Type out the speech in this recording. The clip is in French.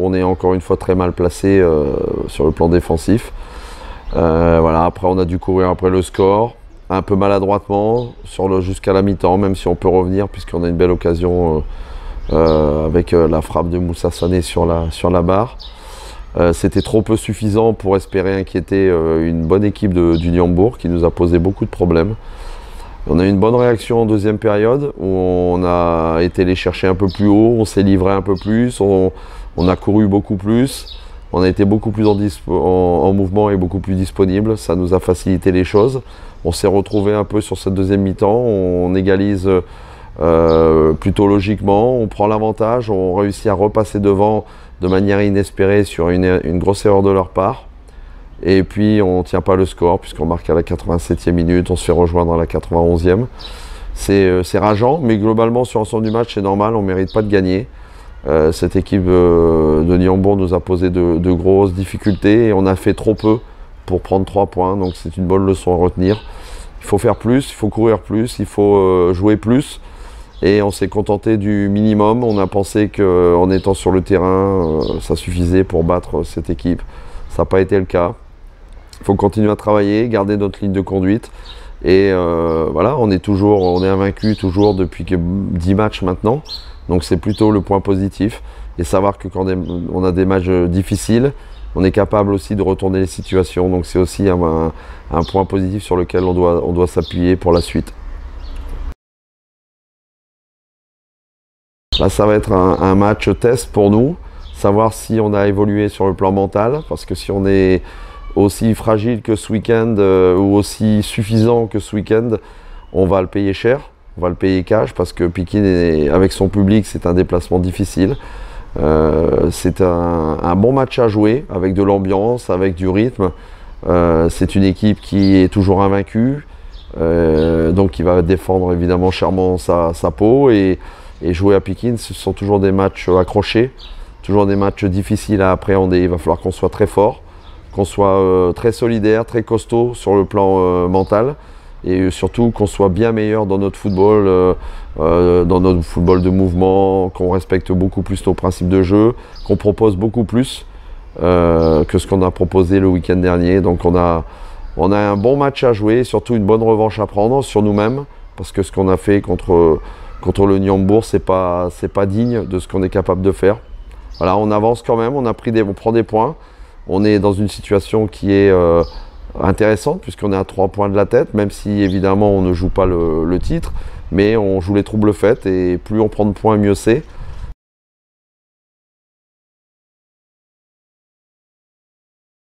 On est encore une fois très mal placé sur le plan défensif. Voilà, après on a dû courir après le score, un peu maladroitement jusqu'à la mi-temps, même si on peut revenir puisqu'on a une belle occasion avec la frappe de Moussa Sané sur la barre. C'était trop peu suffisant pour espérer inquiéter une bonne équipe du Niambour qui nous a posé beaucoup de problèmes. On a eu une bonne réaction en deuxième période où on a été les chercher un peu plus haut, on s'est livré un peu plus, on a couru beaucoup plus, on a été beaucoup plus en mouvement et beaucoup plus disponible. Ça nous a facilité les choses. On s'est retrouvé un peu sur cette deuxième mi-temps, on égalise plutôt logiquement, on prend l'avantage, on réussit à repasser devant de manière inespérée sur une grosse erreur de leur part. Et puis on ne tient pas le score puisqu'on marque à la 87e minute, on se fait rejoindre à la 91e. C'est rageant, mais globalement sur l'ensemble du match c'est normal, on ne mérite pas de gagner. Cette équipe de Niambour nous a posé de grosses difficultés et on a fait trop peu pour prendre 3 points, donc c'est une bonne leçon à retenir. Il faut faire plus, il faut courir plus, il faut jouer plus. Et on s'est contenté du minimum, on a pensé qu'en étant sur le terrain, ça suffisait pour battre cette équipe. Ça n'a pas été le cas. Il faut continuer à travailler, garder notre ligne de conduite. Et voilà, on est invaincu toujours depuis 10 matchs maintenant. Donc c'est plutôt le point positif. Et savoir que quand on a des matchs difficiles, on est capable aussi de retourner les situations. Donc c'est aussi un point positif sur lequel on doit s'appuyer pour la suite. Là, ça va être un match test pour nous. Savoir si on a évolué sur le plan mental. Parce que si on est aussi fragile que ce week-end ou aussi suffisant que ce week-end, on va le payer cher, on va le payer cash parce que Pikine, avec son public, c'est un déplacement difficile. C'est un bon match à jouer avec de l'ambiance, avec du rythme. C'est une équipe qui est toujours invaincue, donc qui va défendre évidemment chèrement sa peau et jouer à Pikine, ce sont toujours des matchs accrochés, toujours des matchs difficiles à appréhender. Il va falloir qu'on soit très fort, qu'on soit très solidaire, très costaud sur le plan mental et surtout qu'on soit bien meilleur dans notre football de mouvement, qu'on respecte beaucoup plus nos principes de jeu, qu'on propose beaucoup plus que ce qu'on a proposé le week-end dernier. Donc on a un bon match à jouer, surtout une bonne revanche à prendre sur nous-mêmes parce que ce qu'on a fait contre le Niambour, c'est pas digne de ce qu'on est capable de faire. Voilà, on avance quand même, on prend des points. On est dans une situation qui est intéressante puisqu'on est à 3 points de la tête, même si évidemment on ne joue pas le titre, mais on joue les troubles faits et plus on prend de points, mieux c'est.